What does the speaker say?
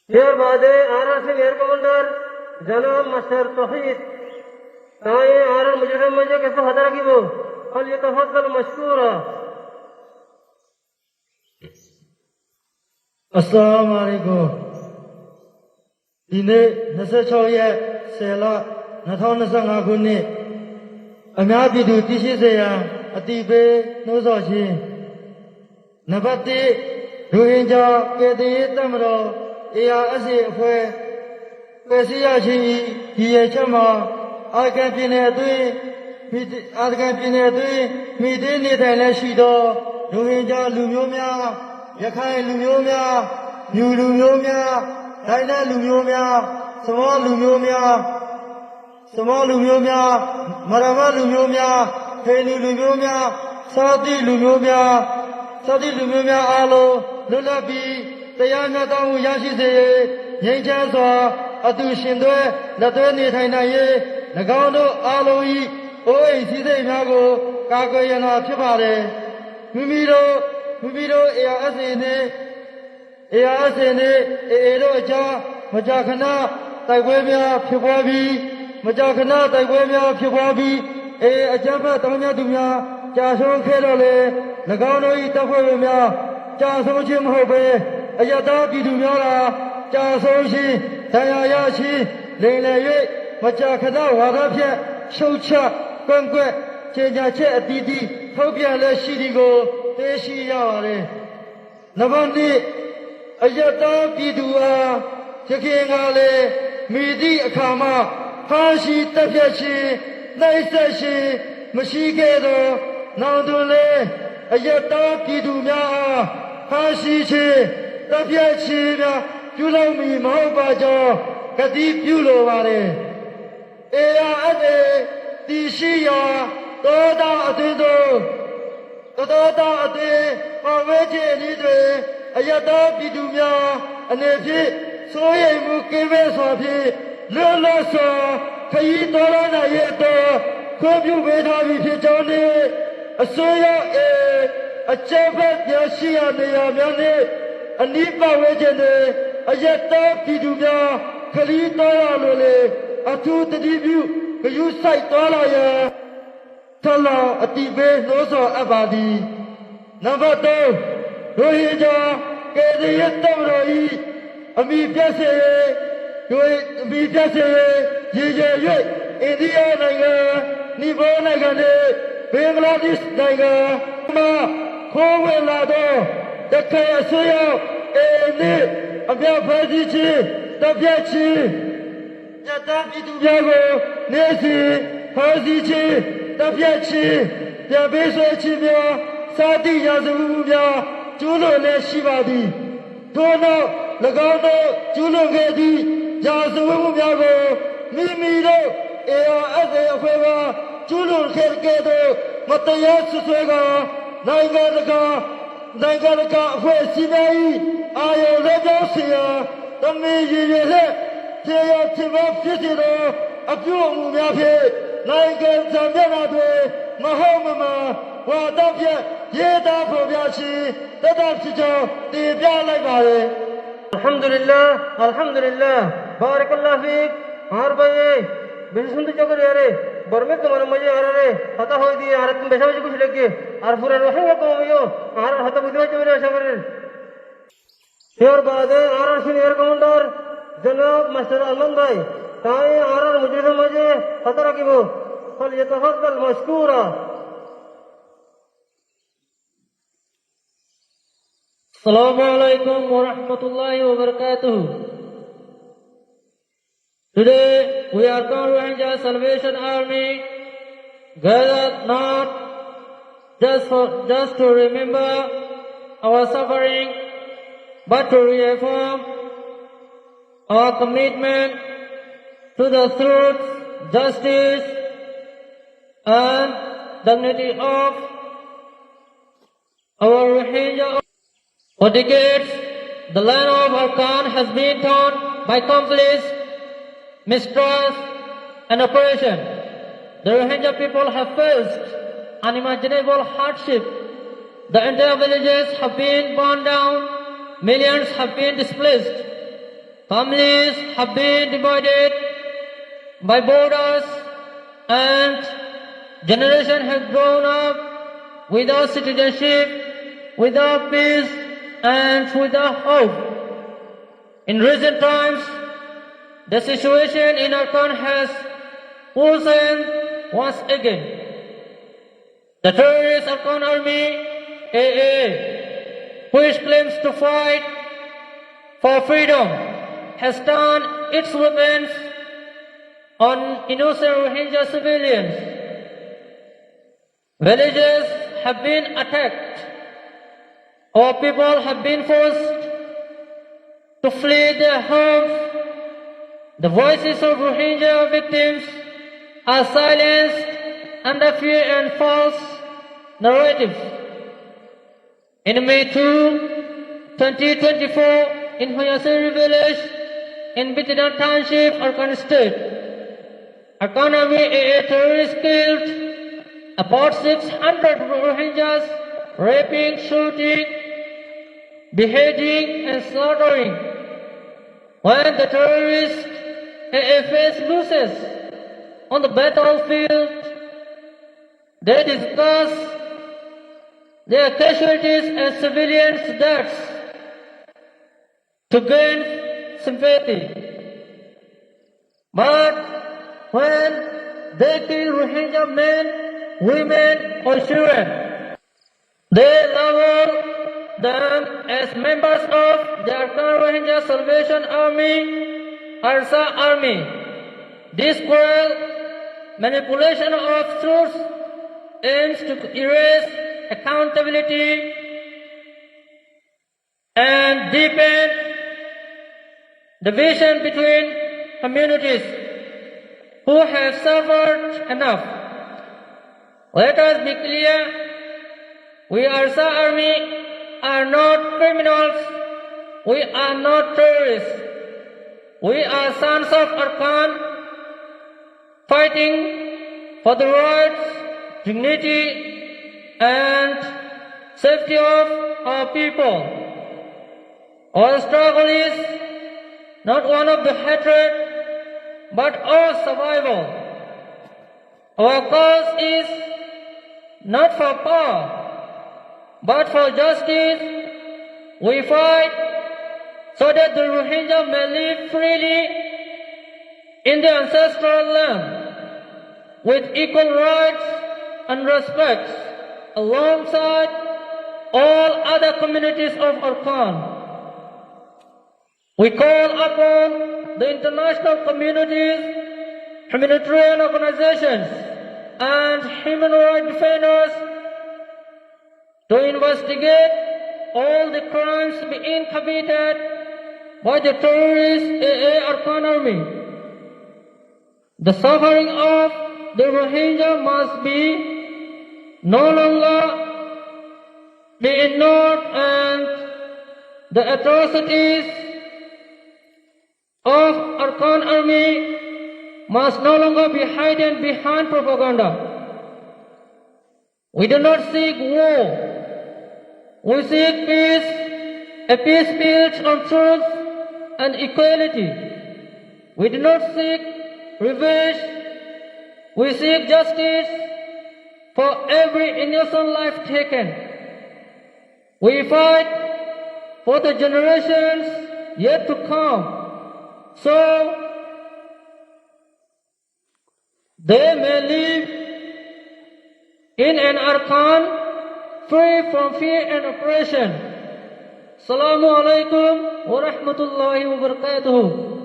Here Bade RRC Air Commander Janab Master Tawheed ताई are मुझे मजे कैसे हदरा की वो फल ये तफद्दल मशकूरा अस्सलाम वालेकुम दिने नसे चौये सेला नथौ नसंगा गुने अम्या बिदु तिशी से या अतिबे नोसो छी नबती रोहिंजा के दिए तमरो एया असे अफे पैसिया छी ये चमा आगे पिने दुई आगे पिने दुई मीठे निधे ले शीदो रोहिंजा लुम्योम्या यखाई लुम्योम्या न्यू लुम्योम्या दाइना लुम्योम्या समो लुम्योम्या मरामा लुम्योम्या फेनु लुम्योम्या सादी लुम्योम्या आलो लुलाबी तयाना ताऊ याशी से यहीं सो अतु शिंदे लते निधाइना ये लगाओ आलोई ओए सीधे म्यागो काको यना फिबारे मिमीरो एया असे ने एरो जा मजाखना ताइवे म्या फिबाबी मजाखना ताइवे म्या फिबाबी ए अजबा तमन्या दुम्या चासों खेलो ले लगाओ ई तफवे म्या चासों छिम होबे अयदा की दुम्या ला चासों छी दया या छी ले ये मजाखना वादा फिए शौचा क्वंक्वे चेजा चे अतीदी थोपिया ले शीदी को तेशी यावारे नबंदी अयता पीदुआ जकेंगा ले मीदी अखामा फाशी तफेशी नैसेशी मशीके दो नादुले अयता पीदु म्या फाशी छे तफेशी म्या जुलमी महबाजो कदी प्यूलो वारे एया अदे तीशिया तोदा अतिदो तोदा अते पावेचे निदे अयदा बिदुम्या अनेफि सोये मुकेवे स्वाफि लोलोसो खई तोलाना येतो खोब्यु बेधाबि फिचौने असोया ए अचबत याशिया नेया म्याने अनि पावेचे ने अयदा बिदुम्या खली तोया लोले अथु तदिब्यु कयु साइ तोला या तला अतिबे नोसो अबादी नंबर 2 रोहिंजा के दिए तमरोई अमी प्यासे ये इंडिया नाइगा निबो नाइगा ने बांग्लादेश नाइगा मा खोवे लादो दखे असोया एने अम्या फाजी छी तब्या छी जता बिदुयागो नेसी फाजी छी तब्या छी या बेसो छी म्या सादी याजबु म्या चुलो ले शिवादी दोनों लगाओ चुलो के दी याजबु म्या को मिमीरो एया अदे अफेवा चुलो खेल के दो मतया सुसेगा नाइगा लगा अफे सिनाई आयो ले जाओ सिया तमे ये ले तेया तिबा फिसिरो अप्यो म्या फे नाइगा जमेना दे महममा वादा फे ये दा फोब्याची तदा फिचो ते ब्या लाई बारे अल्हम्दुलिल्लाह बारकल्लाह फीक हार भाई बिल्कुल चकर यारे बरमे तुम्हारे मजे आ रहे पता हो दिए यार तुम बेसा कुछ लेके और पूरा रहेंगे तुम यो हार हता बुद्धि चले ऐसा करे फिर बाद आरआरसी एयर कमांडर जनाब मास्टर अमन भाई ताई आरआर मुझे मजे पता रखी वो फल ये तफद्दल मशकूरा Assalamu alaikum wa rahmatullahi wa barakatuh. Today we are called Rohingya Salvation Army gathered not just to remember our suffering but to reaffirm our commitment to the truth, justice and dignity of our Rohingya. For decades, the land of Arakan has been torn by conflicts, mistrust, and oppression. The Rohingya people have faced unimaginable hardship. The entire villages have been burned down, millions have been displaced. Families have been divided by borders and generation has grown up without citizenship, without peace and without hope. In recent times, the situation in Arakan has worsened once again. The terrorist Arakan Army, AA, which claims to fight for freedom, has turned its weapons on innocent Rohingya civilians. Villages have been attacked. Our people have been forced to flee their homes. The voices of Rohingya victims are silenced under fear and false narratives. In May 2, 2024, in Hoyaseri village, in Bitidan Township, Arakan State, Arakan Army AA terrorists killed about 600 Rohingyas, raping, shooting, beheading and slaughtering. When the terrorists AA face losses on the battlefield, they discuss their casualties and civilians' deaths to gain sympathy. But when they kill Rohingya men, women or children, they label them as members of the Arakan Rohingya Salvation Army, ARSA Army. This cruel manipulation of truth aims to erase accountability and deepen division between communities who have suffered enough. Let us be clear, we ARSA Army are not criminals, we are not terrorists. We are sons of Arakan, fighting for the rights, dignity and safety of our people. Our struggle is not one of the hatred, but of survival. Our cause is not for power, but for justice. We fight so that the Rohingya may live freely in their ancestral land with equal rights and respect alongside all other communities of Arakan. We call upon the international communities, humanitarian organizations, and human rights defenders to investigate all the crimes being committed by the terrorist AA Arakan Army. The suffering of the Rohingya must be no longer be ignored, and the atrocities of Arakan Army must no longer be hidden behind propaganda. We do not seek war. We seek peace, a peace built on truth and equality. We do not seek revenge. We seek justice for every innocent life taken. We fight for the generations yet to come, so they may live in an Arakan free from fear and oppression. Assalamu alaikum wa rahmatullahi wa barakatuh.